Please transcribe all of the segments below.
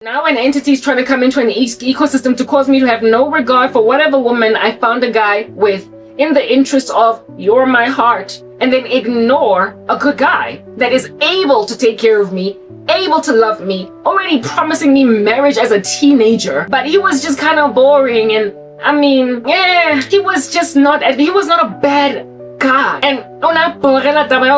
Now an entity is trying to come into an ecosystem to cause me to have no regard for whatever woman I found a guy with in the interest of you're my heart, and then ignore a good guy that is able to take care of me, able to love me, already promising me marriage as a teenager. But he was just kind of boring, and I mean, yeah, he was not a bad guy. And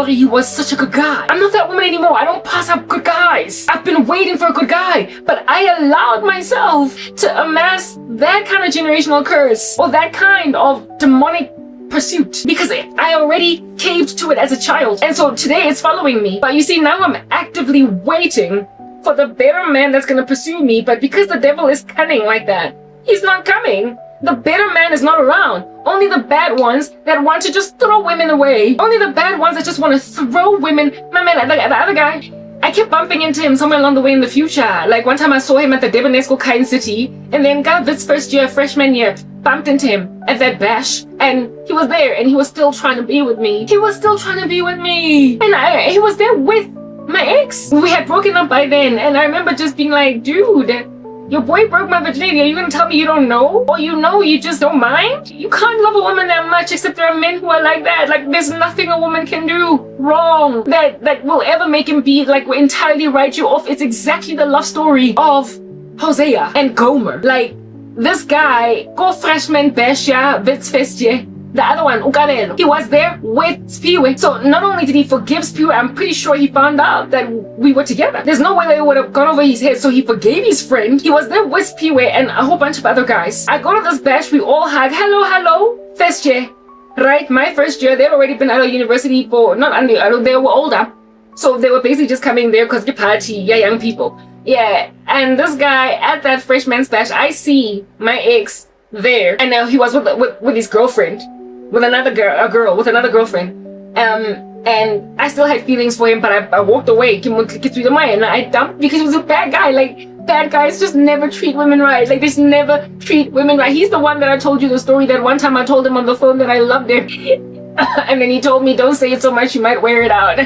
he was such a good guy. I'm not that woman anymore. I don't pass up good guys. I've been waiting for a good guy, but I allowed myself to amass that kind of generational curse or that kind of demonic pursuit because I already caved to it as a child. And so today it's following me. But you see, now I'm actively waiting for the better man that's going to pursue me. But because the devil is cunning like that, he's not coming. The better man is not around. Only the bad ones that want to just throw women away. Only the bad ones that just want to throw women. My man, the other guy, I kept bumping into him somewhere along the way in the future. Like one time I saw him at the Debonesco Kind City, and then Gavit's freshman year, bumped into him at that bash, and he was there, and he was still trying to be with me. He was still trying to be with me, and he was there with my ex. We had broken up by then, and I remember just being like, dude, your boy broke my virginity. Are you gonna tell me you don't know? Or you know, you just don't mind? You can't love a woman that much, except there are men who are like that. Like, there's nothing a woman can do wrong that will ever make him be, like, entirely write you off. It's exactly the love story of Hosea and Gomer. Like, this guy, go freshman Besha, Witzfestje, the other one, Ukarelo, he was there with Spiwe. So not only did he forgive Spiwe, I'm pretty sure he found out that we were together. There's no way that it would have gone over his head. So he forgave his friend. He was there with Spiwe and a whole bunch of other guys. I go to this bash, we all hug. Hello, first year. Right, my first year, they'd already been out of university for, they were older. So they were basically just coming there because the party, yeah, young people. Yeah, and this guy at that freshman's bash, I see my ex there. And now he was with his girlfriend. With another girl, with another girlfriend. And I still had feelings for him, but I walked away. And I dumped because he was a bad guy. Like, bad guys just never treat women right. Like, they just never treat women right. He's the one that I told you the story that one time I told him on the phone that I loved him. And then he told me, don't say it so much, you might wear it out.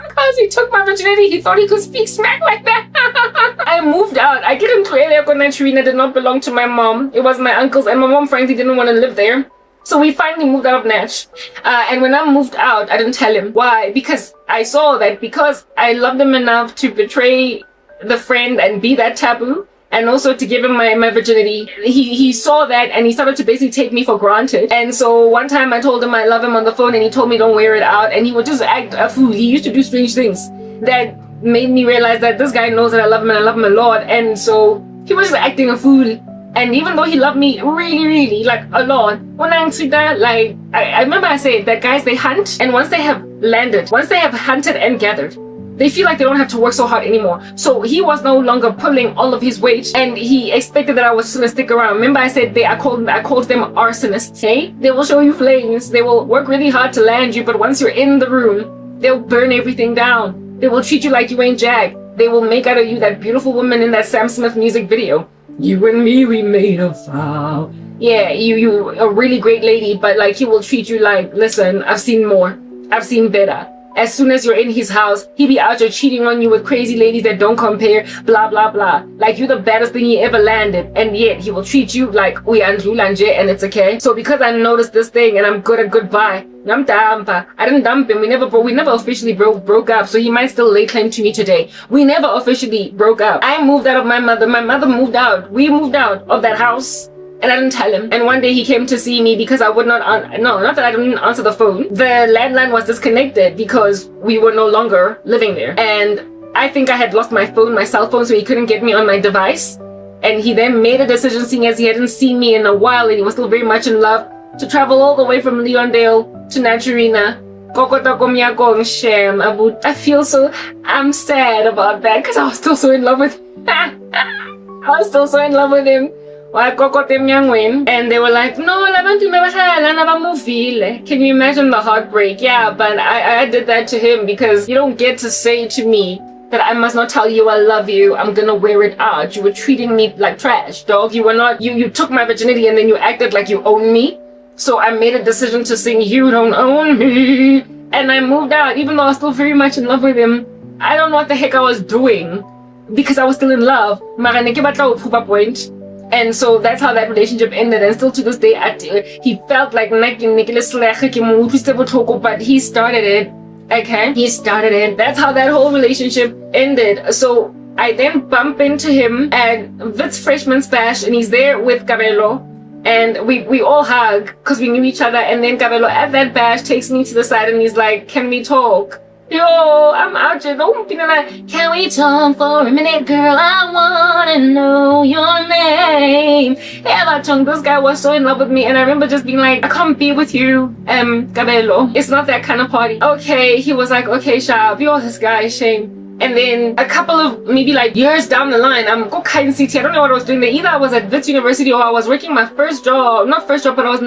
Because he took my virginity, he thought he could speak smack like that. I moved out. I didn't clearly Trina did not belong to my mom. It was my uncle's, and my mom frankly didn't want to live there. So we finally moved out of Natch. And when I moved out, I didn't tell him. Why? Because I saw that because I loved him enough to betray the friend and be that taboo, and also to give him my virginity, he saw that and he started to basically take me for granted. And so one time I told him I love him on the phone, and he told me don't wear it out, and he would just act a fool. He used to do strange things that made me realize that this guy knows that I love him and I love him a lot. And so he was just acting a fool. And even though he loved me really, like, a lot, when I answered that, like, I remember I said that guys, they hunt, and once they have landed, once they have hunted and gathered, they feel like they don't have to work so hard anymore. So he was no longer pulling all of his weight, and he expected that I was gonna stick around. Remember I said I called them arsonists. Hey, they will show you flames. They will work really hard to land you, but once you're in the room, they'll burn everything down. They will treat you like you ain't Jack. They will make out of you that beautiful woman in that Sam Smith music video. You and me, we made a vow. Yeah, you a really great lady, but like he will treat you like, listen, I've seen more. I've seen better. As soon as you're in his house, he be out there cheating on you with crazy ladies that don't compare, blah, blah, blah. Like you're the baddest thing he ever landed. And yet he will treat you like we Lanje and it's okay. So because I noticed this thing and I'm good at goodbye, I didn't dump him. We never officially broke up. So he might still lay claim to me today. We never officially broke up. I moved out of my mother. My mother moved out. We moved out of that house. And I didn't tell him. And one day he came to see me because I would not, not that I didn't answer the phone. The landline was disconnected because we were no longer living there. And I think I had lost my cell phone, so he couldn't get me on my device. And he then made a decision, seeing as he hadn't seen me in a while and he was still very much in love, to travel all the way from Leondale to Naturina. I'm sad about that because I was still so in love with him. And they were like, no, can you imagine the heartbreak? Yeah, but I did that to him because you don't get to say to me that I must not tell you I love you. I'm gonna wear it out. You were treating me like trash, dog. You were not, you took my virginity and then you acted like you own me. So I made a decision to sing You Don't Own Me. And I moved out, even though I was still very much in love with him. I don't know what the heck I was doing. because I was still in love. Mara ne ke batla ho prove a point. And so that's how that relationship ended. And still to this day, he felt like but he started it. Okay, he started it. That's how that whole relationship ended. So I then bump into him at Wits Freshman's Bash, and he's there with Cabello. And we all hug because we knew each other. And then Cabello at that bash takes me to the side and he's like, can we talk? Yo, I'm out here. Don't be like, can we talk for a minute, girl? I wanna know your name. Yeah, this guy was so in love with me, and I remember just being like, I can't be with you, Cabello. It's not that kind of party. Okay, he was like, okay, Sha, be all this guy, shame. And then a couple of maybe like years down the line, I'm go kind city. I don't know what I was doing there. Either I was at Wits University or I was working my first job. Not first job, but I was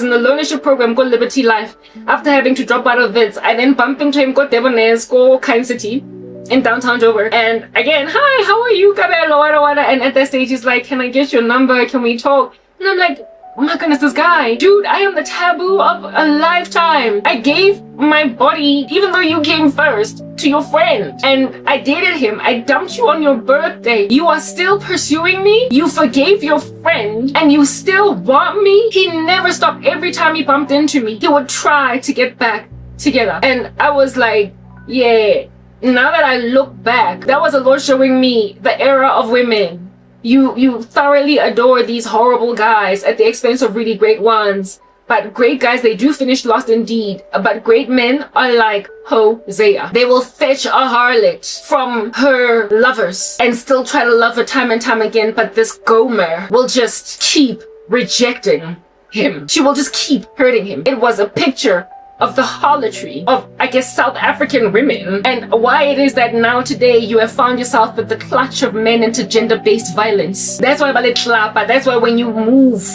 in the learnership program called Liberty Life. After having to drop out of Wits, I then bumped into him, go Debonair's, go kind city in downtown Joburg. And again, hi, how are you, Cabello? And at that stage, he's like, can I get your number? Can we talk? And I'm like, oh my goodness, this guy. Dude, I am the taboo of a lifetime. I gave my body, even though you came first, to your friend. And I dated him. I dumped you on your birthday. You are still pursuing me? You forgave your friend and you still want me? He never stopped. Every time he bumped into me, he would try to get back together. And I was like, yeah. Now that I look back, that was the Lord showing me the era of women. You thoroughly adore these horrible guys at the expense of really great ones. But great guys, they do finish lost indeed. But great men are like Hosea. They will fetch a harlot from her lovers and still try to love her time and time again. But this Gomer will just keep rejecting him. She will just keep hurting him. It was a picture of the harlotry of, I guess, South African women, and why it is that now today you have found yourself with the clutch of men into gender-based violence. That's why that's why when you move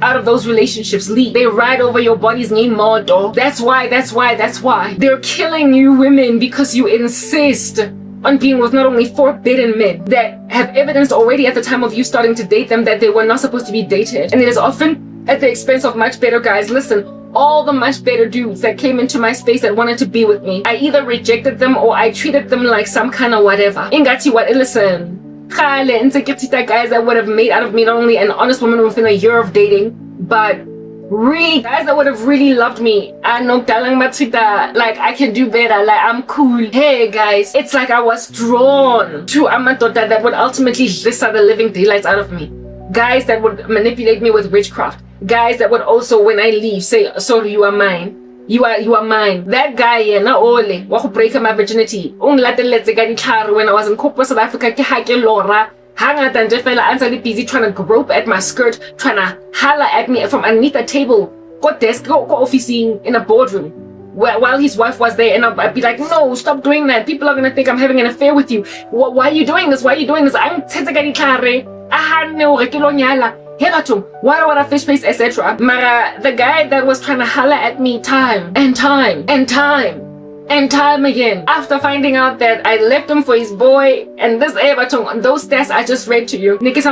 out of those relationships, leave, they ride over your body's name model. That's why they're killing you women, because you insist on being with not only forbidden men that have evidenced already at the time of you starting to date them that they were not supposed to be dated, and it is often at the expense of much better guys. Listen, all the much better dudes that came into my space that wanted to be with me, I either rejected them or I treated them like some kind of whatever. Ingati what? Listen, guys that would have made out of me not only an honest woman within a year of dating, but really guys that would have really loved me. I know like I can do better, like I'm cool. Hey guys, it's like I was drawn to amatota that would ultimately listen the living daylights out of me. Guys that would manipulate me with witchcraft. Guys that would also, when I leave, say, sorry, you are mine. You are mine. That guy, yeah, na ole, wa go break my virginity. When I was in Copa, South Africa, ke ha ke lora. Hangata nje fela answer busy trying to grope at my skirt, trying to holler at me from underneath a table. Go desk, go officing in a boardroom. While his wife was there, and I'd be like, no, stop doing that. People are gonna think I'm having an affair with you. Why are you doing this? Why are you doing this? I'm what fish face, etc. Mara, the guy that was trying to holler at me time and time and time and time again, after finding out that I left him for his boy, and this those stats I just read to you, because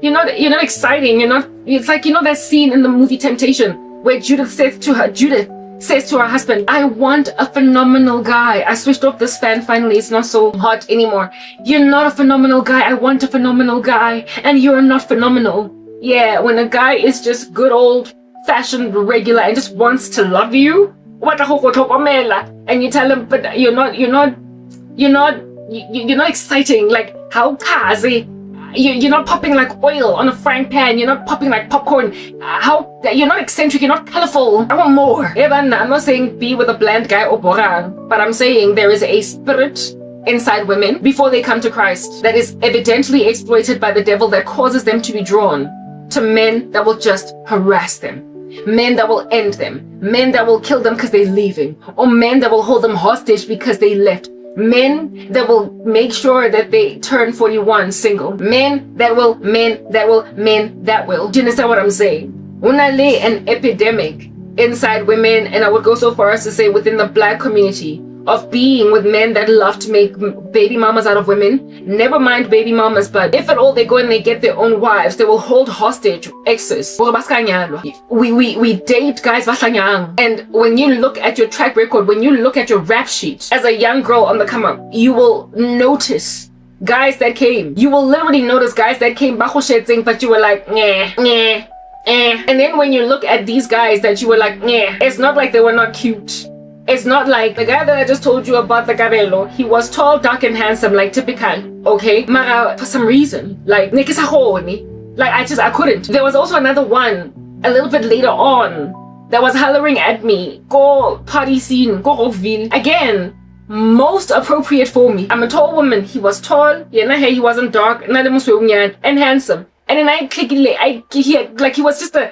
you're not exciting. It's like, that scene in the movie Temptation where Judith says to her husband, I want a phenomenal guy. I switched off this fan finally, it's not so hot anymore. You're not a phenomenal guy, I want a phenomenal guy, and you're not phenomenal. Yeah, when a guy is just good old fashioned regular and just wants to love you, and you tell him, but you're not exciting, like how kazi. You're not popping like oil on a frying pan. You're not popping like popcorn. You're not eccentric. You're not colorful. I want more. I'm not saying be with a bland guy or borang, but I'm saying there is a spirit inside women before they come to Christ that is evidently exploited by the devil, that causes them to be drawn to men that will just harass them, men that will end them, men that will kill them because they're leaving, or men that will hold them hostage because they left. Men that will make sure that they turn 41 single. Men that will. Do you understand what I'm saying? Unale an epidemic inside women, and I would go so far as to say within the black community, of being with men that love to make baby mamas out of women. Never mind baby mamas, but if at all they go and they get their own wives, they will hold hostage exes. We date guys vasanyang. And when you look at your track record, when you look at your rap sheet as a young girl on the come up, you will notice guys that came. You will literally notice guys that came but you were like, nah. And then when you look at these guys that you were like, yeah, it's not like they were not cute. It's not like the guy that I just told you about, the Cabello. He was tall, dark, and handsome, like typical, okay? Mara, for some reason, like, I couldn't. There was also another one, a little bit later on, that was hollering at me. Go party scene, go Rockville. Again, most appropriate for me. I'm a tall woman. He was tall, he wasn't dark, and handsome. And then he was just a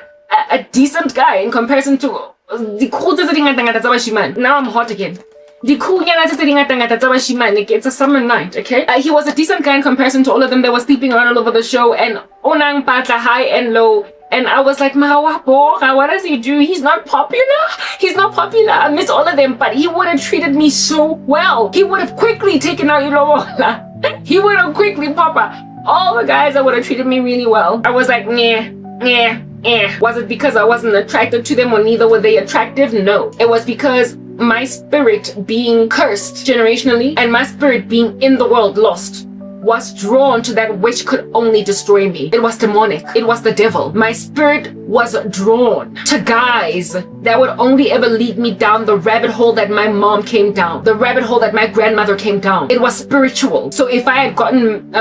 decent guy in comparison to the cool. Now I'm hot again. It's a summer night, okay? He was a decent guy in comparison to all of them that were sleeping around all over the show, and onang patla high and low. And I was like, what does he do? He's not popular. He's not popular amidst all of them, but he would have treated me so well. He would have quickly taken out Ilomola. He would have quickly papa. All the guys that would have treated me really well. I was like, Was it because I wasn't attracted to them, or neither were they attractive? No. It was because my spirit being cursed generationally and my spirit being in the world lost was drawn to that which could only destroy me. It was demonic. It was the devil. My spirit was drawn to guys that would only ever lead me down the rabbit hole that my mom came down, the rabbit hole that my grandmother came down. It was spiritual. So if I had gotten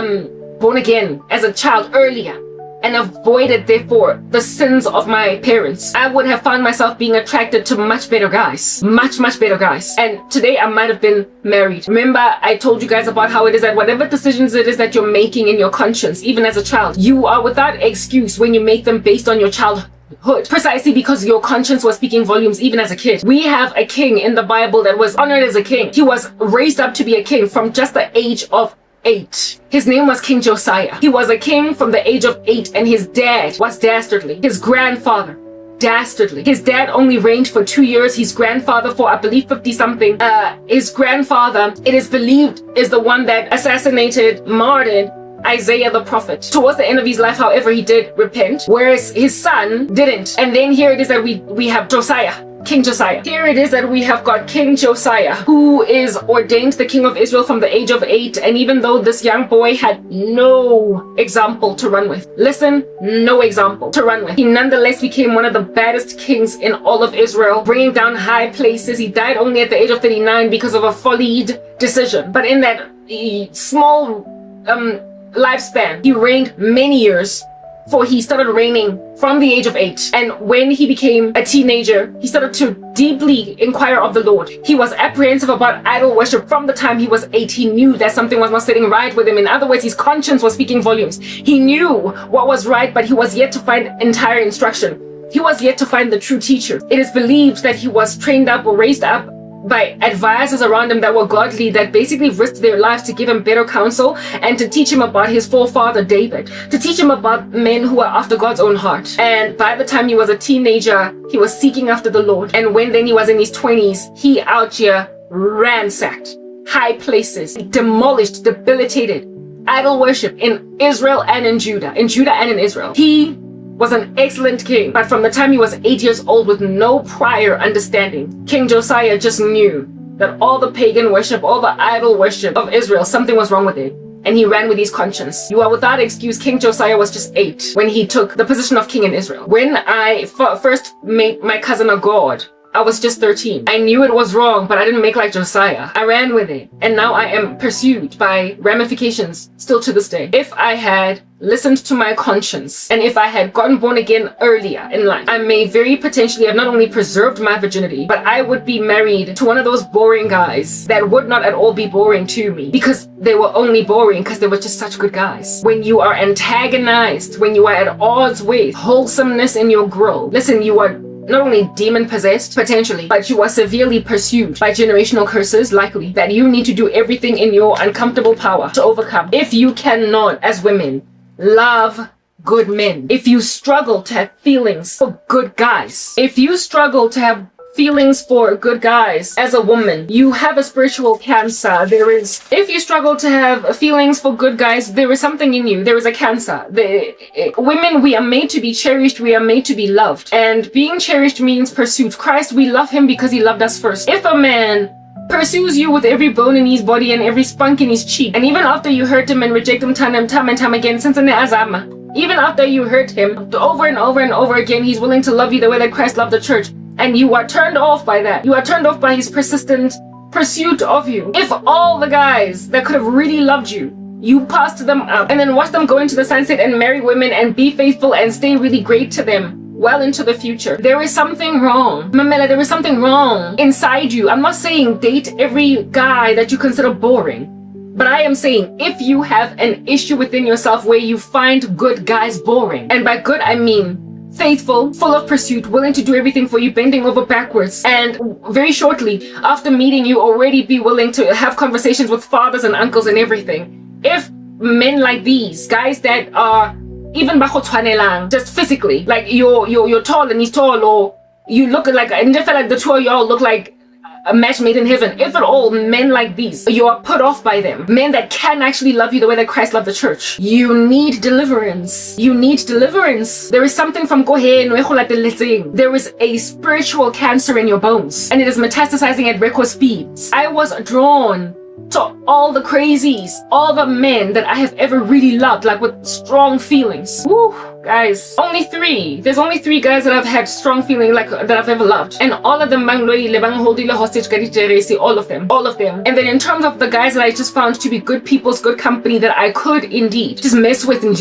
born again as a child earlier and avoided therefore the sins of my parents, I would have found myself being attracted to much better guys, much better guys. And today I might have been married. Remember, I told you guys about how it is that whatever decisions it is that you're making in your conscience, even as a child, you are without excuse when you make them based on your childhood, precisely because your conscience was speaking volumes even as a kid. We have a king in the Bible that was honored as a king. He was raised up to be a king from just the age of 8. His name was King Josiah. He was a king from the age of 8, and his dad was dastardly. His grandfather, dastardly. His dad only reigned for 2 years. His grandfather for, I believe, 50 something. His grandfather, it is believed, is the one that assassinated, martyred Isaiah the prophet. Towards the end of his life, however, he did repent, whereas his son didn't. And then here it is that we have Josiah. King Josiah. Here it is that we have got King Josiah, who is ordained the king of Israel from the age of 8. And even though this young boy had no example to run with, listen, no example to run with, he nonetheless became one of the baddest kings in all of Israel, bringing down high places. He died only at the age of 39 because of a follied decision. But in that small lifespan, he reigned many years. For he started reigning from the age of 8. And when he became a teenager, he started to deeply inquire of the Lord. He was apprehensive about idol worship from the time he was 8. He knew that something was not sitting right with him. In other words, his conscience was speaking volumes. He knew what was right, but he was yet to find entire instruction. He was yet to find the true teacher. It is believed that he was trained up or raised up by advisors around him that were godly, that basically risked their lives to give him better counsel and to teach him about his forefather David, to teach him about men who are after God's own heart. And by the time he was a teenager, he was seeking after the Lord. And when then he was in his 20s, he out here ransacked high places, demolished, debilitated idol worship in Israel and in Judah and in Israel. He was an excellent king, but from the time he was 8 years old with no prior understanding, King Josiah just knew that all the pagan worship, all the idol worship of Israel, something was wrong with it. And he ran with his conscience. You are without excuse. King Josiah was just 8 when he took the position of king in Israel. When I first made my cousin a god, I was just 13. I knew it was wrong, but I didn't make like Josiah. I ran with it. And now I am pursued by ramifications still to this day. If I had listened to my conscience, and if I had gotten born again earlier in life, I may very potentially have not only preserved my virginity, but I would be married to one of those boring guys that would not at all be boring to me, because they were only boring because they were just such good guys. When you are antagonized, when you are at odds with wholesomeness in your growth, listen, you are not only demon possessed, potentially, but you are severely pursued by generational curses, likely, that you need to do everything in your uncomfortable power to overcome. If you cannot, as women, love good men, if you struggle to have feelings for good guys, if you struggle to have feelings for good guys as a woman, you have a spiritual cancer. If you struggle to have feelings for good guys, there is something in you. There is a cancer. Women, we are made to be cherished. We are made to be loved. And being cherished means pursuit. Christ, we love him because he loved us first. If a man pursues you with every bone in his body and every spunk in his cheek, and even after you hurt him and reject him time and time again, since even after you hurt him over and over and over again, he's willing to love you the way that Christ loved the church. And you are turned off by that. You are turned off by his persistent pursuit of you. If all the guys that could have really loved you, you passed them up and then watch them go into the sunset and marry women and be faithful and stay really great to them well into the future, there is something wrong. Mamela, there is something wrong inside you. I'm not saying date every guy that you consider boring. But I am saying, if you have an issue within yourself where you find good guys boring, and by good I mean faithful, full of pursuit, willing to do everything for you, bending over backwards, and very shortly after meeting you already be willing to have conversations with fathers and uncles and everything. If men like these, guys that are even just physically, like you're tall and he's tall, or you look like, and I feel like the two of y'all look like a match made in heaven. If at all, men like these, you are put off by them. Men that can actually love you the way that Christ loved the church. You need deliverance. You need deliverance. There is something from there is a spiritual cancer in your bones, and it is metastasizing at record speeds. I was drawn to all the crazies, all the men that I have ever really loved, like with strong feelings. Woo, guys. There's only three guys that I've had strong feeling like that I've ever loved. And all of them holding hostage, all of them. And then in terms of the guys that I just found to be good people's good company that I could indeed just mess with in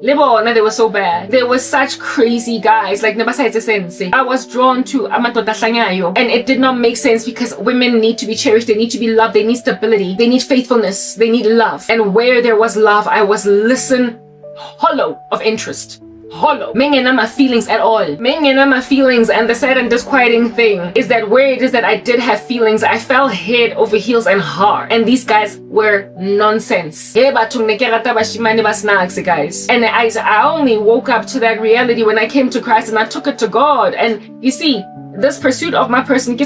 Lebona, they were so bad. They were such crazy guys. Like I was drawn to and it did not make sense because women need to be cherished, they need to be loved, they need stability, they need faithfulness, they need love. And where there was love, I was hollow of interest. Hollow. Mengena my feelings at all. Mengena my feelings, and the sad and disquieting thing is that where it is that I did have feelings, I fell head over heels and hard. And these guys were nonsense. Guys. And I only woke up to that reality when I came to Christ and I took it to God. And you see, this pursuit of my person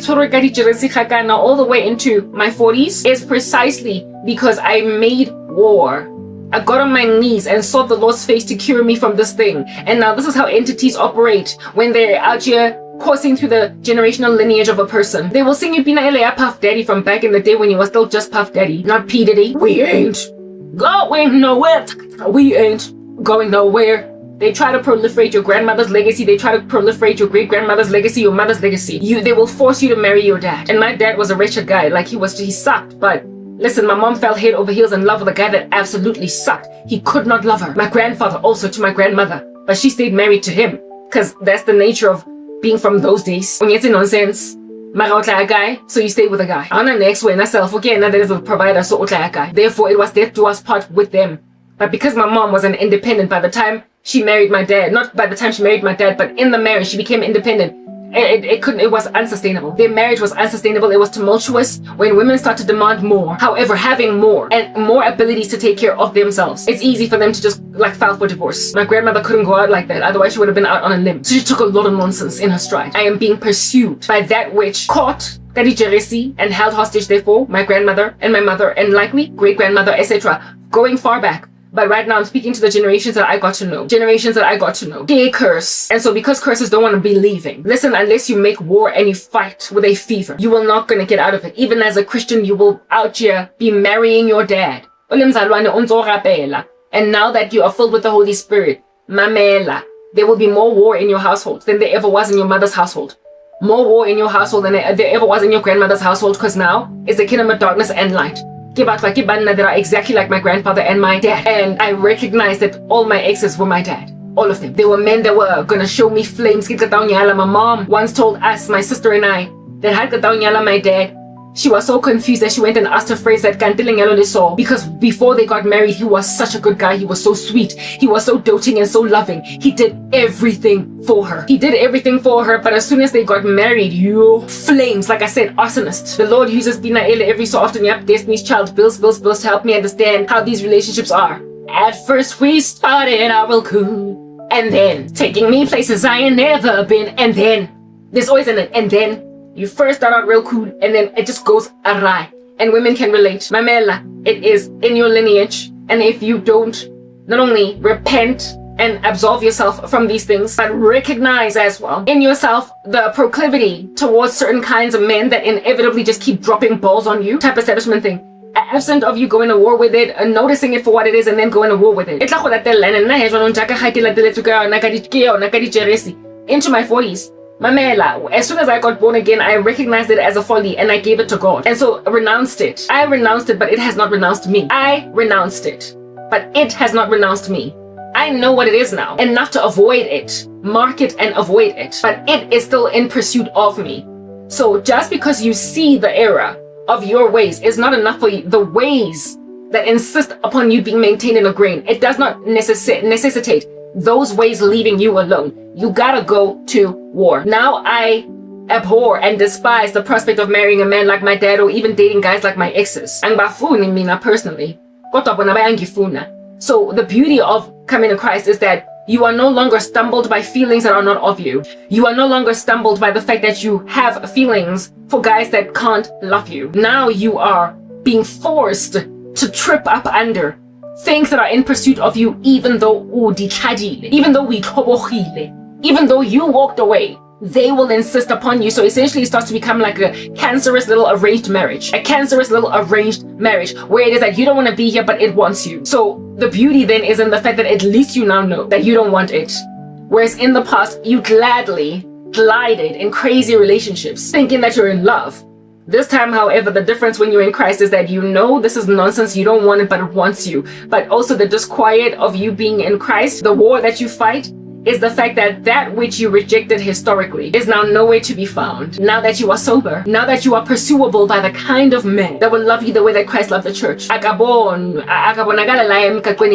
all the way into my 40s is precisely because I made war. I got on my knees and sought the Lord's face to cure me from this thing. And now this is how entities operate when they're out here coursing through the generational lineage of a person. They will sing you Pina Elea Puff Daddy from back in the day when you were still just Puff Daddy, not P. Diddy. We ain't going nowhere. We ain't going nowhere. They try to proliferate your grandmother's legacy. They try to proliferate your great-grandmother's legacy, your mother's legacy. They will force you to marry your dad. And my dad was a wretched guy. Like he sucked, but listen, my mom fell head over heels in love with a guy that absolutely sucked. He could not love her. My grandfather also to my grandmother. But she stayed married to him. Because that's the nature of being from those days. When it's nonsense. A guy, so you stay with a guy. On the next way, myself, okay, now there is a provider, so a guy. Therefore, it was death to us part with them. But because my mom was an independent by the time she married my dad, not by the time she married my dad, but in the marriage, she became independent. It was unsustainable. Their marriage was unsustainable. It was tumultuous when women start to demand more. However, having more and more abilities to take care of themselves, it's easy for them to just like file for divorce. My grandmother couldn't go out like that. Otherwise, she would have been out on a limb. So she took a lot of nonsense in her stride. I am being pursued by that which caught Kadijeresi and held hostage, therefore, my grandmother and my mother and likely great-grandmother, etc. Going far back. But right now I'm speaking to the generations that I got to know. Gay curse. And so because curses don't want to be leaving. Listen, unless you make war and you fight with a fever, you will not gonna get out of it. Even as a Christian, you will out here be marrying your dad. And now that you are filled with the Holy Spirit, mamela, there will be more war in your household than there ever was in your mother's household. More war in your household than there ever was in your grandmother's household, because now it's the kingdom of darkness and light. That are exactly like my grandfather and my dad. And I recognize that all my exes were my dad. All of them. They were men that were gonna show me flames. My mom once told us, my sister and I, that my dad, she was so confused that she went and asked her friends that because before they got married, he was such a good guy. He was so sweet. He was so doting and so loving. He did everything for her. But as soon as they got married, flames, like I said, arsonist. The Lord uses Bina Ele every so often. Yep, Destiny's Child, bills to help me understand how these relationships are. At first we started our cool, and then taking me places I ain't never been, and then There's always and then you first start out real cool, and then it just goes awry. And women can relate. Mamela, it is in your lineage. And if you don't not only repent and absolve yourself from these things, but recognize as well in yourself the proclivity towards certain kinds of men that inevitably just keep dropping balls on you, type establishment thing. Absent of you going to war with it and noticing it for what it is and then going to war with it. Into my 40s. Mamela, as soon as I got born again, I recognized it as a folly and I gave it to God. And so renounced it. I renounced it, but it has not renounced me. I renounced it, but it has not renounced me. I know what it is now, enough to avoid it, mark it and avoid it, but it is still in pursuit of me. So just because you see the error of your ways is not enough for you. The ways that insist upon you being maintained in a grain, it does not necessitate those ways leaving you alone. You gotta go to war. Now I abhor and despise the prospect of marrying a man like my dad or even dating guys like my exes. Angibafuni mina personally. Kodwa bona bayangifuna. So the beauty of coming to Christ is that you are no longer stumbled by feelings that are not of you. You are no longer stumbled by the fact that you have feelings for guys that can't love you. Now you are being forced to trip up under things that are in pursuit of you, even though even though you walked away, they will insist upon you. So essentially it starts to become like a cancerous little arranged marriage. A cancerous little arranged marriage where it is that you don't want to be here, but it wants you. So the beauty then is in the fact that at least you now know that you don't want it. Whereas in the past, you gladly glided in crazy relationships, thinking that you're in love. This time, however, the difference when you're in Christ is that you know this is nonsense, you don't want it, but it wants you. But also the disquiet of you being in Christ, the war that you fight, is the fact that that which you rejected historically is now nowhere to be found. Now that you are sober, now that you are pursuable by the kind of men that will love you the way that Christ loved the church.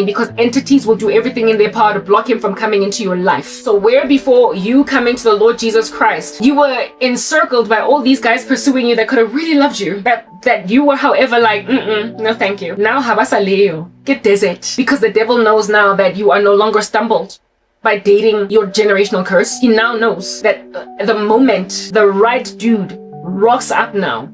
Because entities will do everything in their power to block him from coming into your life. So where before you come into the Lord Jesus Christ, you were encircled by all these guys pursuing you that could have really loved you, that you were however like, no thank you. Now habasaleo, get desert. Because the devil knows now that you are no longer stumbled by dating your generational curse. He now knows that the moment the right dude rocks up now,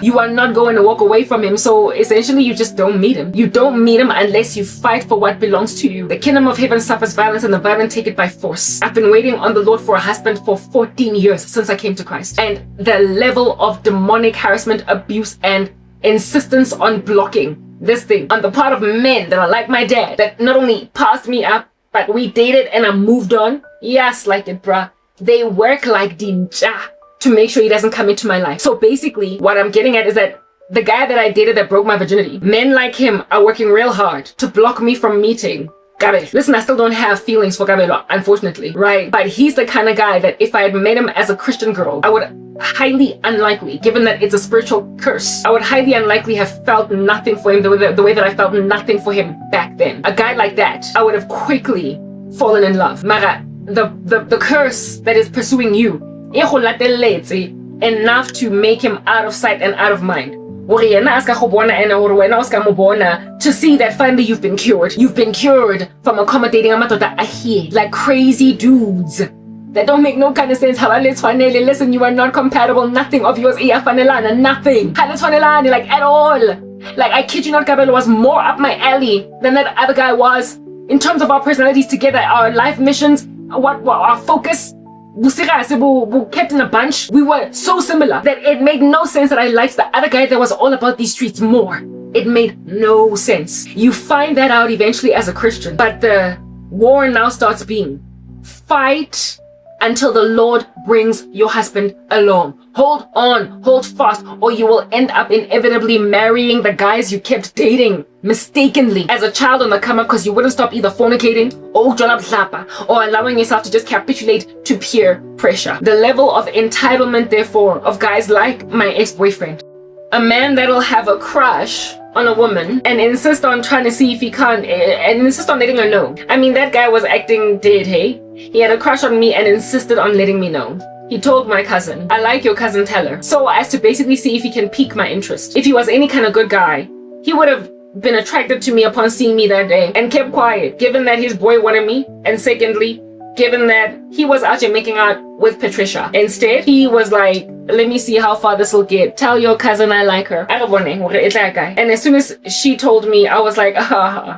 you are not going to walk away from him. So essentially you just don't meet him. You don't meet him unless you fight for what belongs to you. The kingdom of heaven suffers violence and the violent take it by force. I've been waiting on the Lord for a husband for 14 years since I came to Christ. And the level of demonic harassment, abuse, and insistence on blocking this thing on the part of men that are like my dad, that not only passed me up, but we dated and I moved on. Yes, like it, bruh. They work like dinja to make sure he doesn't come into my life. So basically, what I'm getting at is that the guy that I dated that broke my virginity, men like him are working real hard to block me from meeting Gabelo. Listen, I still don't have feelings for Gabelo, unfortunately, right? But he's the kind of guy that if I had met him as a Christian girl, I would highly unlikely, given that it's a spiritual curse, I would highly unlikely have felt nothing for him the way that I felt nothing for him back then. A guy like that, I would have quickly fallen in love. Mara, the curse that is pursuing you, enough to make him out of sight and out of mind. To see that finally you've been cured. You've been cured from accommodating like crazy dudes that don't make no kind of sense. Listen, you are not compatible. Nothing of yours nothing. Like at all. Like I kid you not, Gabelo was more up my alley than that other guy was. In terms of our personalities together, our life missions, what our focus, kept in a bunch, we were so similar that it made no sense that I liked the other guy that was all about these streets more. It made no sense. You find that out eventually as a Christian, but the war now starts being fight until the Lord brings your husband along. Hold on, hold fast, or you will end up inevitably marrying the guys you kept dating mistakenly as a child on the come up because you wouldn't stop either fornicating or allowing yourself to just capitulate to peer pressure. The level of entitlement, therefore, of guys like my ex-boyfriend. A man that'll have a crush on a woman and insist on trying to see if he can and insist on letting her know. I mean, that guy was acting dead, hey? He had a crush on me and insisted on letting me know. He told my cousin, I like your cousin Teller, so as to basically see if he can pique my interest. If he was any kind of good guy, he would have been attracted to me upon seeing me that day and kept quiet, given that his boy wanted me, and secondly, given that he was actually making out with Patricia. Instead, he was like, let me see how far this will get. Tell your cousin I like her. And as soon as she told me, I was like,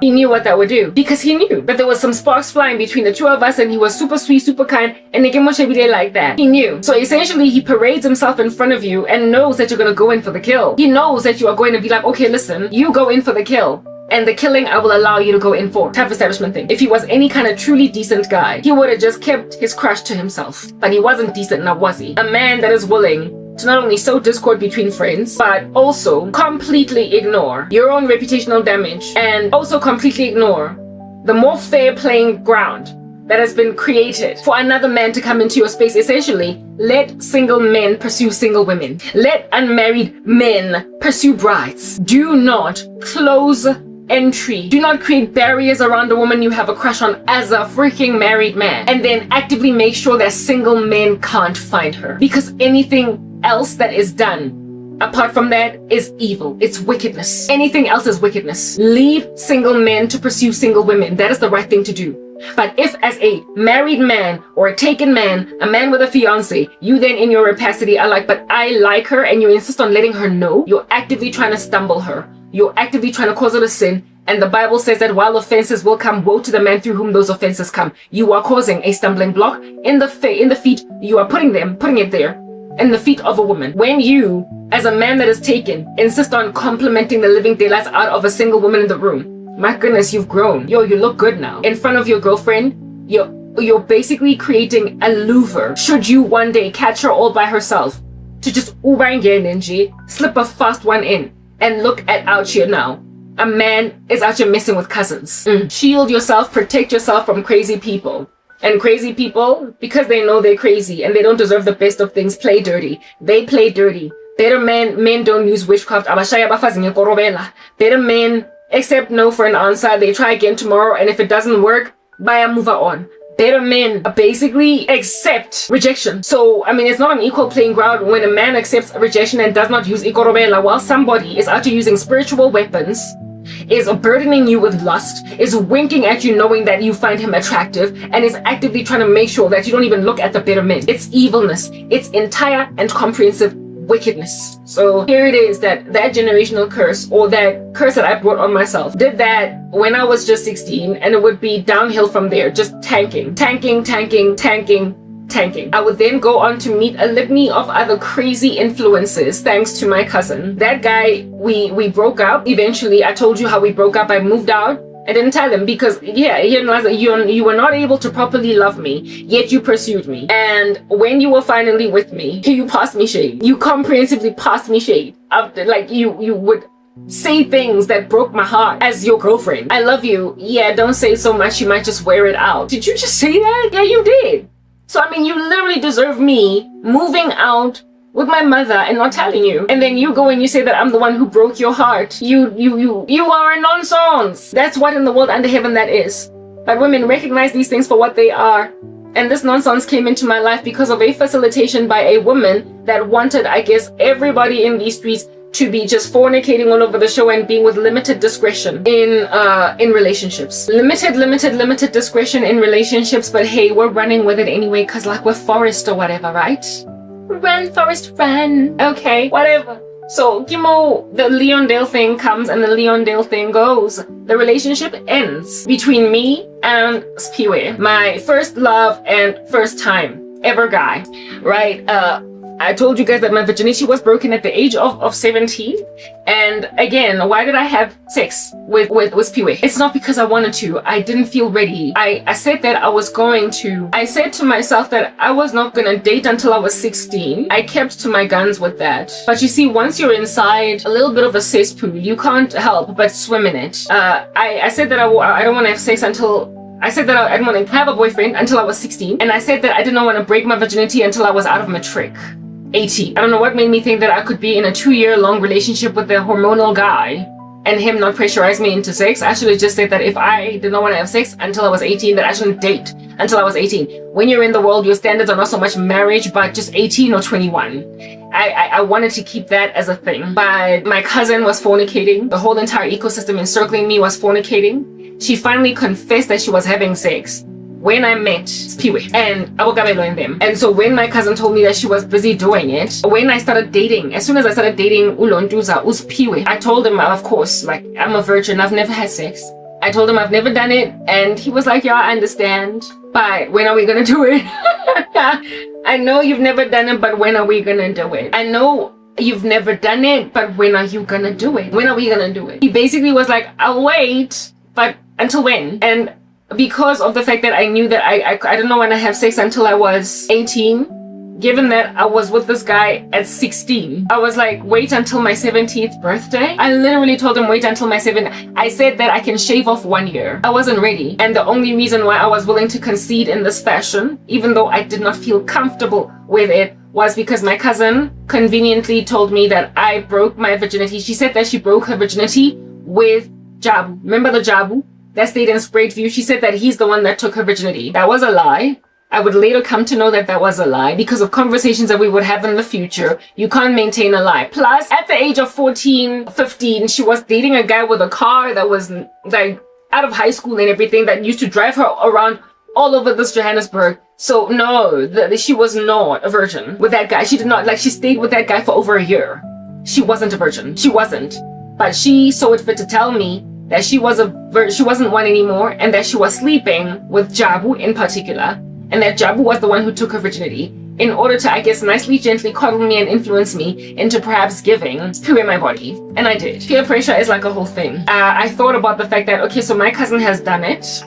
he knew what that would do. Because he knew that there was some sparks flying between the two of us, and he was super sweet, super kind, and like that. He knew. So essentially, he parades himself in front of you and knows that you're going to go in for the kill. He knows that you are going to be like, okay, listen, you go in for the kill. And the killing I will allow you to go in for, type of establishment thing. If he was any kind of truly decent guy, he would have just kept his crush to himself. But he wasn't decent now, was he? A man that is willing to not only sow discord between friends, but also completely ignore your own reputational damage, and also completely ignore the more fair playing ground that has been created for another man to come into your space. Essentially, let single men pursue single women. Let unmarried men pursue brides. Do not close entry. Do not create barriers around a woman you have a crush on as a freaking married man, and then actively make sure that single men can't find her, because anything else that is done apart from that is evil. It's wickedness. Anything else is wickedness. Leave single men to pursue single women. That is the right thing to do. But if as a married man or a taken man, a man with a fiance, you then in your rapacity are like, but I like her, and you insist on letting her know, you're actively trying to stumble her. You're actively trying to cause her to sin. And the Bible says that while offenses will come, woe to the man through whom those offenses come. You are causing a stumbling block in the feet. You are putting it there in the feet of a woman. When you, as a man that is taken, insist on complimenting the living daylights out of a single woman in the room, my goodness, you've grown. Yo, you look good now. In front of your girlfriend, you're basically creating a louver. Should you one day catch her all by herself, to just slip a fast one in. And look at out here now. A man is out here messing with cousins. Shield yourself, protect yourself from crazy people. And crazy people, because they know they're crazy and they don't deserve the best of things, play dirty. They play dirty. Better men don't use witchcraft. Better men accept no for an answer. They try again tomorrow, and if it doesn't work, move on. Better men basically accept rejection. So, I mean, it's not an equal playing ground when a man accepts rejection and does not use ikorobela, while somebody is out using spiritual weapons, is burdening you with lust, is winking at you knowing that you find him attractive, and is actively trying to make sure that you don't even look at the better men. It's evilness. It's entire and comprehensive wickedness. So here it is, that generational curse, or that curse that I brought on myself, did that when I was just 16, and it would be downhill from there, just tanking. I would then go on to meet a litany of other crazy influences thanks to my cousin. That guy, we broke up. Eventually, I told you how we broke up. I moved out. I didn't tell him because, you were not able to properly love me, yet you pursued me. And when you were finally with me, you passed me shade. You comprehensively passed me shade. After, you would say things that broke my heart as your girlfriend. I love you. Yeah, don't say so much. You might just wear it out. Did you just say that? Yeah, you did. So, I mean, you literally deserve me moving out with my mother and not telling you. And then you go and you say that I'm the one who broke your heart. You are a nonsense. That's what in the world under heaven that is. But women, recognize these things for what they are. And this nonsense came into my life because of a facilitation by a woman that wanted, I guess, everybody in these streets to be just fornicating all over the show and being with limited discretion in relationships. Limited discretion in relationships, but hey, we're running with it anyway, cause we're Forrest or whatever, right? Run, Forrest, run. Okay, whatever. So, the Leondale thing comes and the Leondale thing goes. The relationship ends between me and Spiwe, my first love and first time ever guy, right? I told you guys that my virginity was broken at the age of 17. And again, why did I have sex with Spiwe? It's not because I wanted to. I didn't feel ready. I said that I was going to. I said to myself that I was not going to date until I was 16. I kept to my guns with that. But you see, once you're inside a little bit of a cesspool, you can't help but swim in it. I said that I don't want to have sex until... I said that I didn't want to have a boyfriend until I was 16. And I said that I did not want to break my virginity until I was out of matric. 18. I don't know what made me think that I could be in a 2-year-long relationship with a hormonal guy and him not pressurize me into sex. I should have just said that if I did not want to have sex until I was 18, that I shouldn't date until I was 18. When you're in the world, your standards are not so much marriage, but just 18 or 21. I wanted to keep that as a thing. But my cousin was fornicating. The whole entire ecosystem encircling me was fornicating. She finally confessed that she was having sex. when I met Spiwe and Abogabelo and them. And so when my cousin told me that she was busy doing it, when I started dating, as soon as I started dating Ulontuza, Uspiwe, I told him, of course, like, I'm a virgin, I've never had sex. I told him I've never done it, and he was like, yeah, I understand, but when are we gonna do it? I know you've never done it, but when are we gonna do it? I know you've never done it, but when are you gonna do it? When are we gonna do it? He basically was like, I'll wait, but until when? And because of the fact that I knew that I don't know when I have sex until I was 18, given that I was with this guy at 16, I was like, wait until my 17th birthday. I literally told him, wait until my 7th. I said that I can shave off 1 year. I wasn't ready. And the only reason why I was willing to concede in this fashion, even though I did not feel comfortable with it, was because my cousin conveniently told me that I broke my virginity. She said that she broke her virginity with Jabu. Remember the Jabu that stayed in Spraigtview? She said that he's the one that took her virginity. That was a lie. I would later come to know that that was a lie because of conversations that we would have in the future. You can't maintain a lie. Plus, at the age of 14, 15, she was dating a guy with a car that was like out of high school and everything, that used to drive her around all over this Johannesburg. So no, she was not a virgin with that guy. She did not, like, she stayed with that guy for over a year. She wasn't a virgin. She wasn't. But she saw it fit to tell me that she wasn't one anymore, and that she was sleeping with Jabu in particular. And that Jabu was the one who took her virginity in order to, I guess, nicely, gently coddle me and influence me into perhaps giving Spiwe my body. And I did. Peer pressure is like a whole thing. I thought about the fact that, okay, so my cousin has done it.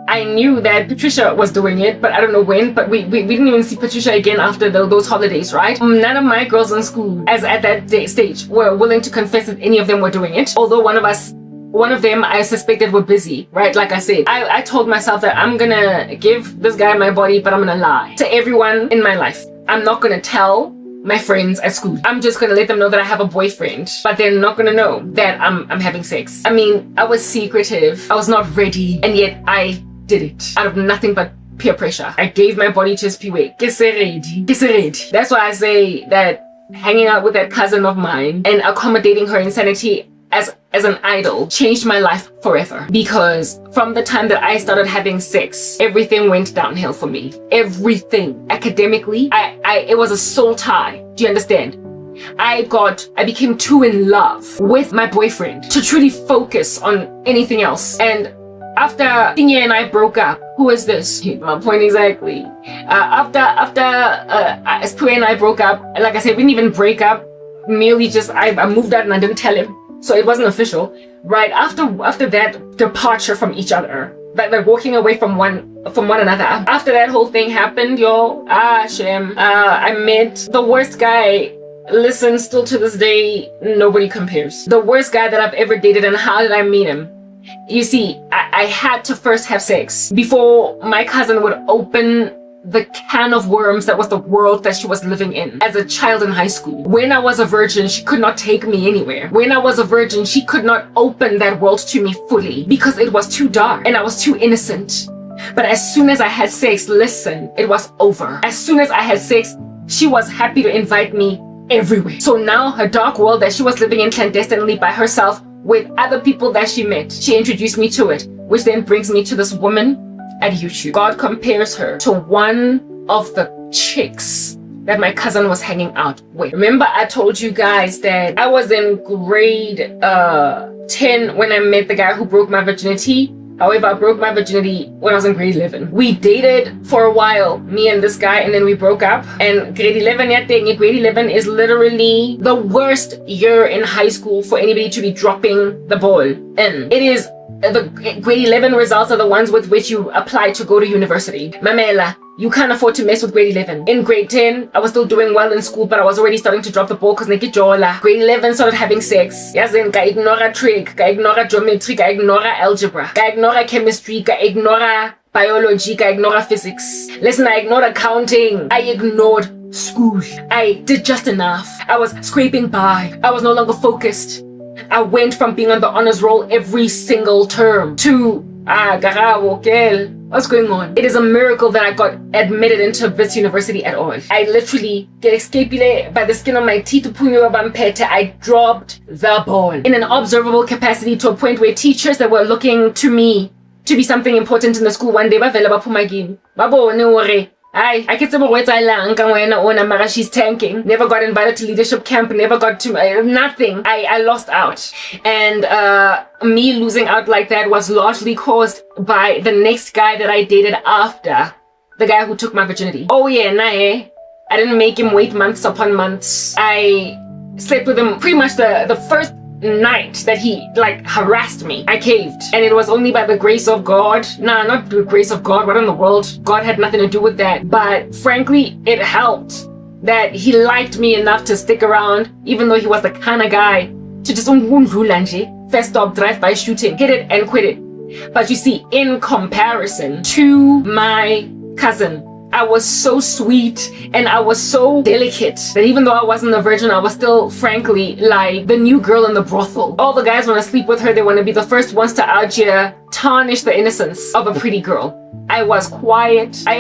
I knew that Patricia was doing it, but I don't know when. But we didn't even see Patricia again after those holidays, right? None of my girls in school, as at that stage, were willing to confess that any of them were doing it. Although one of them I suspected were busy, right? Like I said, I told myself that I'm gonna give this guy my body, but I'm gonna lie to everyone in my life. I'm not gonna tell my friends at school. I'm just gonna let them know that I have a boyfriend, but they're not gonna know that I'm having sex. I mean, I was secretive. I was not ready, and yet I did it out of nothing but peer pressure. I gave my body to Spiwe. Get ready. That's why I say that hanging out with that cousin of mine and accommodating her insanity as an idol changed my life forever, because from the time that I started having sex, everything went downhill for me. Everything. Academically, it was a soul tie. Do you understand? I became too in love with my boyfriend to truly focus on anything else. And after Tinye and I broke up, who is this? My point exactly. After Spiwe and I broke up, like I said, we didn't even break up. Merely just I moved out and I didn't tell him. So it wasn't official. Right after that departure from each other, like walking away from one another. After that whole thing happened, Shem, I met the worst guy. Listen, still to this day, nobody compares. The worst guy that I've ever dated. And how did I meet him? You see, I had to first have sex before my cousin would open the can of worms that was the world that she was living in as a child in high school. When I was a virgin, she could not take me anywhere. When I was a virgin, she could not open that world to me fully because it was too dark and I was too innocent. But as soon as I had sex, listen, it was over. As soon as I had sex, she was happy to invite me everywhere. So now her dark world that she was living in clandestinely by herself with other people that she met, she introduced me to it, which then brings me to this woman at YouTube. God compares her to one of the chicks that my cousin was hanging out with. Remember, I told you guys that I was in grade 10 when I met the guy who broke my virginity. However, I broke my virginity when I was in grade 11. We dated for a while, me and this guy, and then we broke up. And grade 11, grade 11 is literally the worst year in high school for anybody to be dropping the ball in. It is the grade 11 results are the ones with which you apply to go to university. Mamela, you can't afford to mess with grade 11. In grade 10, I was still doing well in school, but I was already starting to drop the ball because Jola. Grade 11 started having sex. Yazen, ka ignora trig, ka ignora geometry, ka ignora algebra, ka ignora chemistry, ka ignora biology, ka ignora physics. Listen, I ignored accounting. I ignored school. I did just enough. I was scraping by. I was no longer focused. I went from being on the honors roll every single term to what's going on? It is a miracle that I got admitted into this university at all. I literally get escaped by the skin of my teeth. I dropped the ball in an observable capacity to a point where teachers that were looking to me to be something important in the school. One day, I can say mara she's tanking. Never got invited to leadership camp. Never got to nothing. I lost out, and me losing out like that was largely caused by the next guy that I dated after the guy who took my virginity. Oh yeah, I didn't make him wait months upon months. I slept with him pretty much the first night that he like harassed me. I caved, and it was only by the grace of God. Nah, not the grace of God. What in the world? God had nothing to do with that. But frankly, it helped that he liked me enough to stick around, even though he was the kind of guy to just first stop drive-by shooting, hit it and quit it. But you see, in comparison to my cousin, I was so sweet and I was so delicate that even though I wasn't a virgin, I was still, frankly, like the new girl in the brothel. All the guys want to sleep with her. They want to be the first ones to out here tarnish the innocence of a pretty girl. I was quiet. I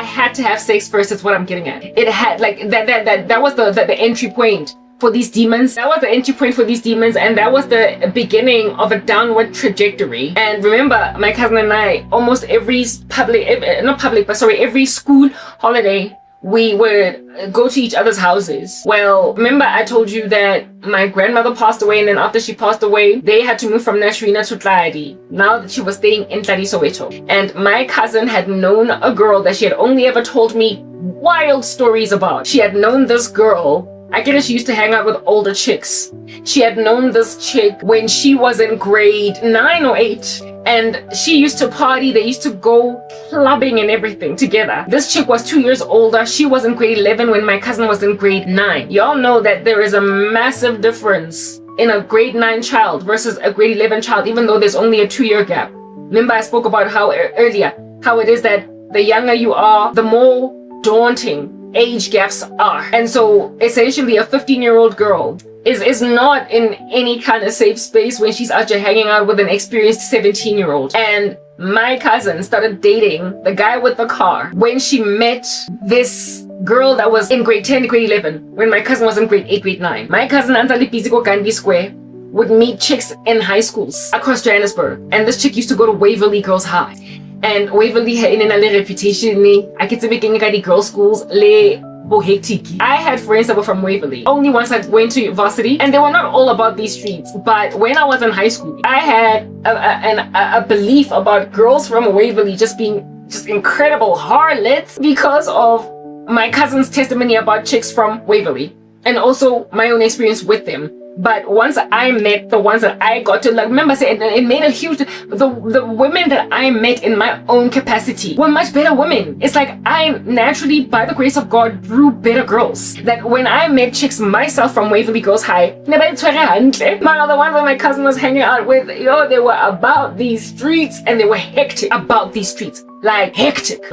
had to have sex first. Is what I'm getting at. It had like that was the entry point for these demons. That was the entry point for these demons, and that was the beginning of a downward trajectory. And remember, my cousin and I, almost every every school holiday, we would go to each other's houses. Well, remember I told you that my grandmother passed away, and then after she passed away, they had to move from Nasrina to Tladi. Now that she was staying in Tladi, Soweto. And my cousin had known a girl that she had only ever told me wild stories about. She had known this girl. I guess she used to hang out with older chicks. She had known this chick when she was in grade 9 or 8. And she used to party. They used to go clubbing and everything together. This chick was 2 years older. She was in grade 11 when my cousin was in grade 9. Y'all know that there is a massive difference in a grade 9 child versus a grade 11 child, even though there's only a 2-year gap. Remember I spoke about how earlier, how it is that the younger you are, the more daunting age gaps are. And so essentially a 15-year-old girl is not in any kind of safe space when she's out here hanging out with an experienced 17-year-old. And my cousin started dating the guy with the car when she met this girl that was in grade 10 to grade 11 when my cousin was in grade 8, grade 9. My cousin Anzali Piziko Gandhi Square would meet chicks in high schools across Johannesburg, and this chick used to go to Waverly Girls High. And Waverly had in a reputation I could say the girls' schools I had friends that were from Waverly. Only once I went to varsity, and they were not all about these streets. But when I was in high school, I had a belief about girls from Waverly just being incredible harlots because of my cousin's testimony about chicks from Waverly, and also my own experience with them. But once I met the ones that I got to, like, remember, it made a huge, the women that I met in my own capacity were much better women. It's like I naturally, by the grace of God, grew better girls. That when I met chicks myself from Waverly Girls High, the ones that my cousin was hanging out with, they were about these streets, and they were hectic about these streets. Like hectic.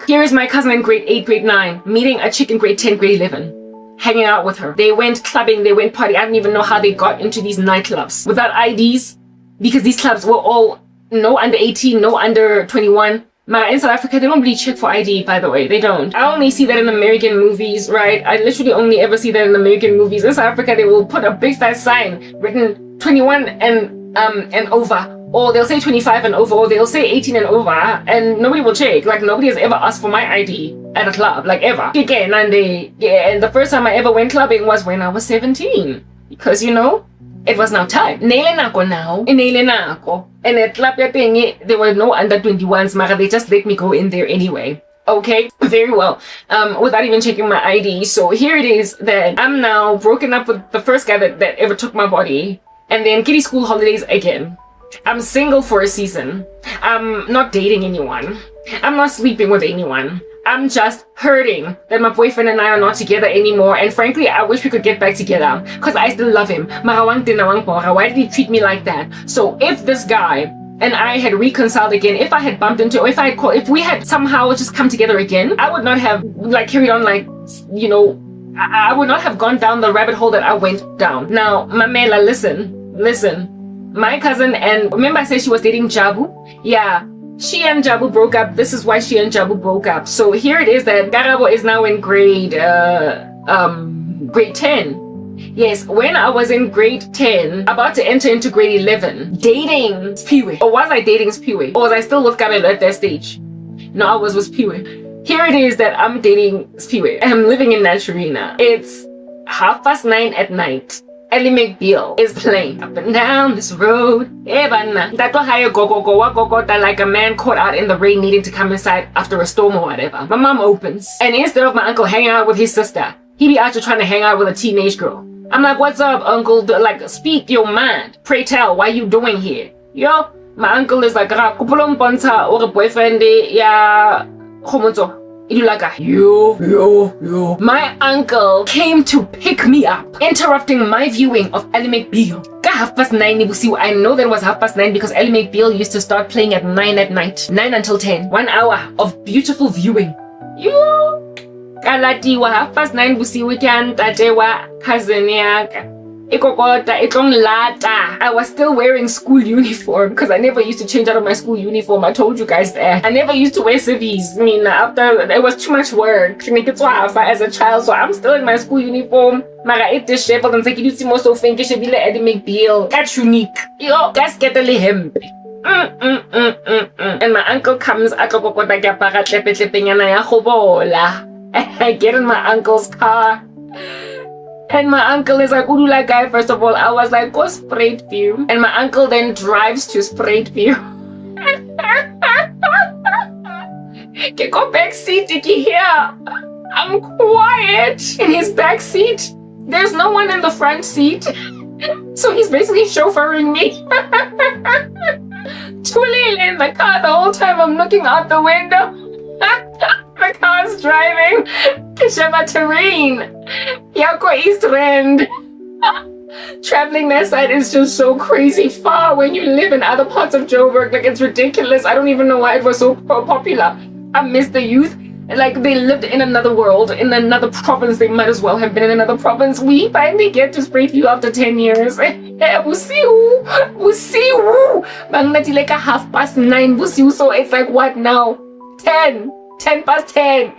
Here is my cousin in grade 8, grade 9, meeting a chick in grade 10, grade 11. Hanging out with her. They went clubbing, they went party. I don't even know how they got into these nightclubs without IDs, because these clubs were all no under 18, no under 21. In South Africa, they don't really check for ID, by the way. They don't. I only see that in American movies, right? I literally only ever see that in American movies. In South Africa, they will put a big fat sign written 21 and over. Or they'll say 25 and over, or they'll say 18 and over, and nobody will check. Like, nobody has ever asked for my ID at a club, like, ever. Again, and the first time I ever went clubbing was when I was 17. Because, it was now time. And at club, there were no under 21s, Mara. They just let me go in there anyway. Okay, very well. Without even checking my ID. So here it is that I'm now broken up with the first guy that ever took my body. And then kiddie school holidays again. I'm single for a season. I'm not dating anyone. I'm not sleeping with anyone. I'm just hurting that my boyfriend and I are not together anymore. And frankly, I wish we could get back together because I still love him. Why did he treat me like that? So if this guy and I had reconciled again, if I had bumped into, if we had somehow just come together again, I would not have carried on I would not have gone down the rabbit hole that I went down. Now, Mamela, listen. My cousin, and remember I said she was dating Jabu? Yeah, she and Jabu broke up. This is why she and Jabu broke up. So here it is that Garabo is now in grade 10. Yes, when I was in grade 10, about to enter into grade 11, dating Spiwe. Or was I dating Spiwe? Or was I still with Kamelo at that stage? No, I was with Spiwe. Here it is that I'm dating Spiwe. I'm living in Naturina. It's 9:30 at night. Ellie McBeal is playing up and down this road. That go like a man caught out in the rain needing to come inside after a storm or whatever. My mom opens, and instead of my uncle hanging out with his sister, he be out here trying to hang out with a teenage girl. I'm like, what's up, uncle? Like, speak your mind. Pray tell, what you doing here? Yo, my uncle is like, or boyfriend, yeah, yo. My uncle came to pick me up, interrupting my viewing of Ellie McBeal. 9:30, I know that was 9:30 because Ellie McBeal used to start playing at 9 at night. 9 until 10. 1 hour of beautiful viewing. Yo. Kalatiwa 9:30 busiku kyan tatewa cousin yaka. I was still wearing school uniform because I never used to change out of my school uniform. I told you guys that. I never used to wear civvies. I mean, after it was too much work as a child, so I'm still in my school uniform. Mara it disheveled and like you see most of think should be like Eddie McBeal. That's unique. Yo, guys get a him. And my uncle comes. I get in my uncle's car. And my uncle is like, Udula guy, first of all. I was like, go Spruit View. And my uncle then drives to Spruit View. Okay, go back seat, Dickie here. I'm quiet in his back seat. There's no one in the front seat. So he's basically chauffeuring me. Tulile in the car the whole time. I'm looking out the window. The car's driving. Kishaba terrain. Yako East Rand. Traveling that side is just so crazy far when you live in other parts of Joburg. Like, it's ridiculous. I don't even know why it was so popular. I miss the youth. Like, they lived in another world, in another province. They might as well have been in another province. We finally get to Spruit View after 10 years. We'll see who. Bangla like a 9:30. So it's like, what now? 10 past 10.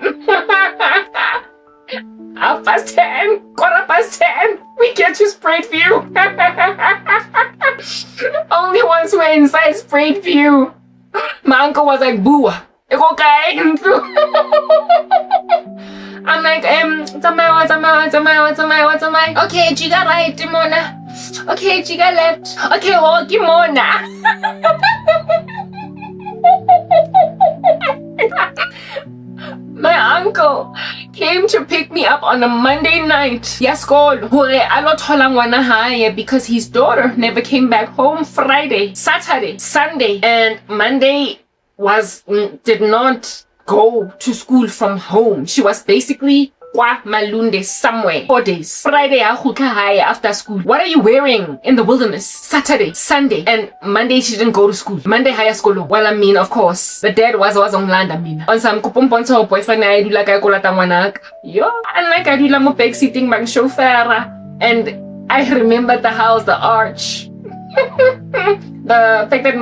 10:30, 10:15. We get to Spruit View. Only once we're inside Spruit View. My uncle was like, boo. Okay. I'm like, what's am I? Okay, Giga right, Timona. Okay, Giga left. Okay, Kimona. My uncle came to pick me up on a Monday night. Yes, because his daughter never came back home Friday, Saturday, Sunday, and Monday did not go to school from home. She was basically Malunde somewhere 4 days. Friday after school. What are you wearing in the wilderness? Saturday, Sunday, and Monday she didn't go to school. Monday high school. Well, I mean, of course, the dad was on land. I mean, on some kupumponso boyfriend I do like I call it yo, and like I do like back sitting back chauffeur, and I remember the house, the arch, the fact that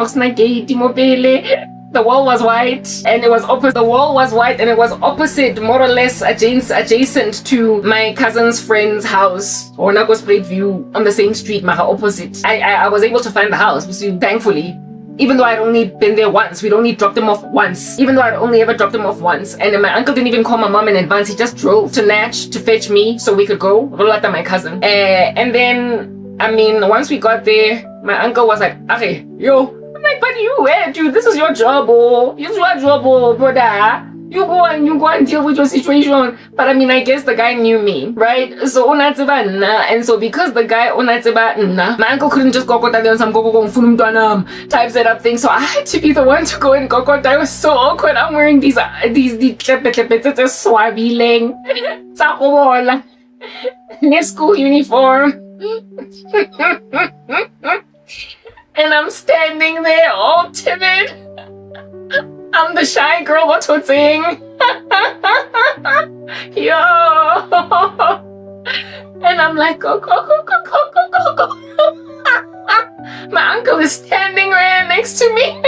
the wall was white and it was opposite. The wall was white and it was opposite, more or less adjacent to my cousin's friend's house, or Nako Spruit View, on the same street, opposite. I was able to find the house, thankfully. Even though I'd only been there once, we'd only dropped him off once. Even though I'd only ever dropped him off once. And then my uncle didn't even call my mom in advance. He just drove to Natch to fetch me so we could go. Rolata, my cousin. And then, I mean, once we got there, my uncle was like, okay, yo. I'm like, but dude, this is your job, brother. You go and deal with your situation. But I mean, I guess the guy knew me, right? So and so because the guy my uncle couldn't just go and some go type set up things. So I had to be the one to go and go. I was so awkward. I'm wearing these swabiling school uniform. And I'm standing there all timid. I'm the shy girl, what's saying? Yo. And I'm like, go. My uncle is standing right next to me.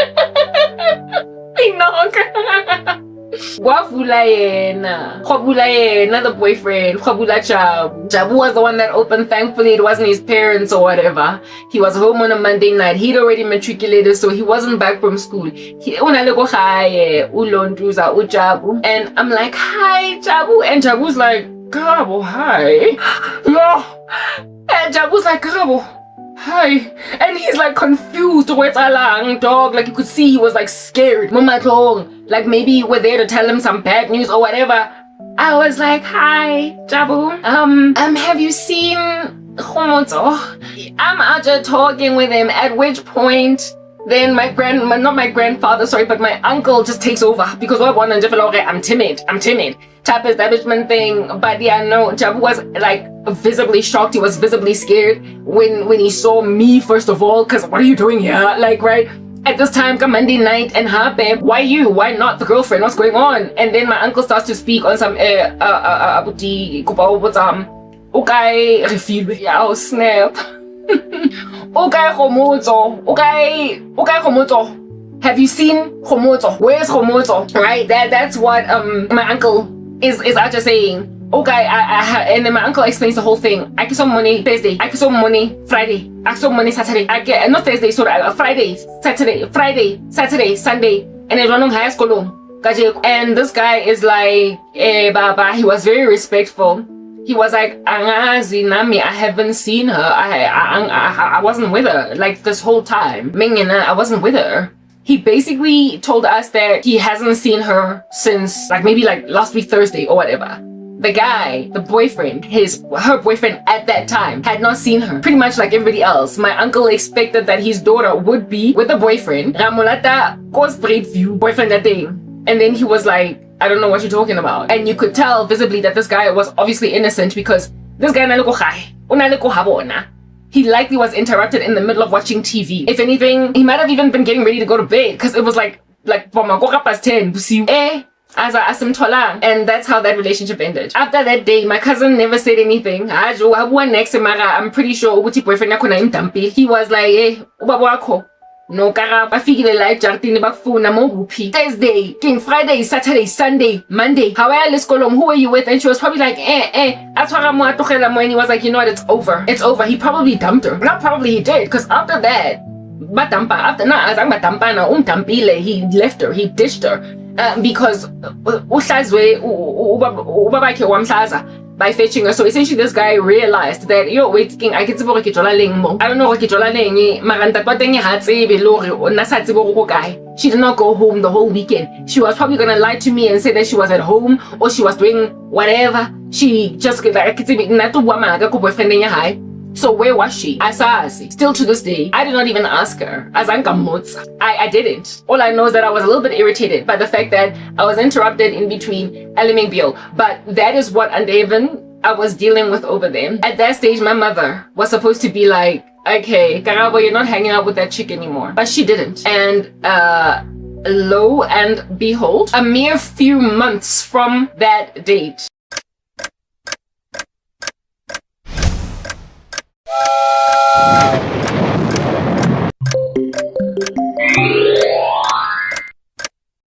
Kwavula yena. Kwavula yena, the boyfriend. Kwavula Jabu. Jabu was the one that opened. Thankfully, it wasn't his parents or whatever. He was home on a Monday night. He'd already matriculated, so he wasn't back from school. And I'm like, hi, Jabu. And Jabu's like, Karabo, hi. Yeah. And Jabu's like, Karabo, hi. And he's like confused. Where's Alang, dog? Like you could see he was like scared. Like maybe we're there to tell him some bad news or whatever. I was like, hi, Jabu. Have you seen Khomoto? I'm out there talking with him, at which point then my grandfather, but my uncle just takes over because I'm timid type establishment thing. But yeah, no, Jabu was like visibly shocked. He was visibly scared when he saw me, first of all, because what are you doing here? Like, right at this time, come Monday night, and her babe, why you? Why not the girlfriend? What's going on? And then my uncle starts to speak on some okay, refill. Yeah, oh snap. Okay, Khomoto. Have you seen Khomoto? Where's Khomoto? Right? That's what my uncle is actually saying. Okay, and then my uncle explains the whole thing. I get some money Thursday, I get some money Friday, I get some money Saturday, I get not Thursday, so Friday, Saturday, Sunday, and then run high school. And this guy is like, Baba, he was very respectful. He was like, Angazi Nami, I haven't seen her. I wasn't with her like this whole time. Mingina, I wasn't with her. He basically told us that he hasn't seen her since maybe last week Thursday or whatever. The guy, the boyfriend, her boyfriend at that time had not seen her. Pretty much like everybody else. My uncle expected that his daughter would be with the boyfriend. Ramolata goes great view, boyfriend that day. And then he was like, I don't know what you're talking about. And you could tell visibly that this guy was obviously innocent because this guy he likely was interrupted in the middle of watching TV. If anything, he might have even been getting ready to go to bed because it was like past 10. And that's how that relationship ended. After that day, my cousin never said anything. I'm pretty sure boyfriend he was like, hey, no karap, afikile live jartini bakfuna mo kuphi. Thursday, King Friday, Saturday, Sunday, Monday. How are you who are you with? And she was probably like, and he was like, you know what, it's over. It's over. He probably dumped her. Not probably, he did, because after that, he left her, he ditched her. Because by fetching her. So essentially this guy realized that waiting, I don't know what she did not go home the whole weekend. She was probably gonna lie to me and say that she was at home or she was doing whatever. She just so where was she? Still to this day, I did not even ask her. I didn't. All I know is that I was a little bit irritated by the fact that I was interrupted in between Element Bill. But that is what Andevan I was dealing with over there. At that stage, my mother was supposed to be like, okay, Karabo, you're not hanging out with that chick anymore. But she didn't. And lo and behold, a mere few months from that date,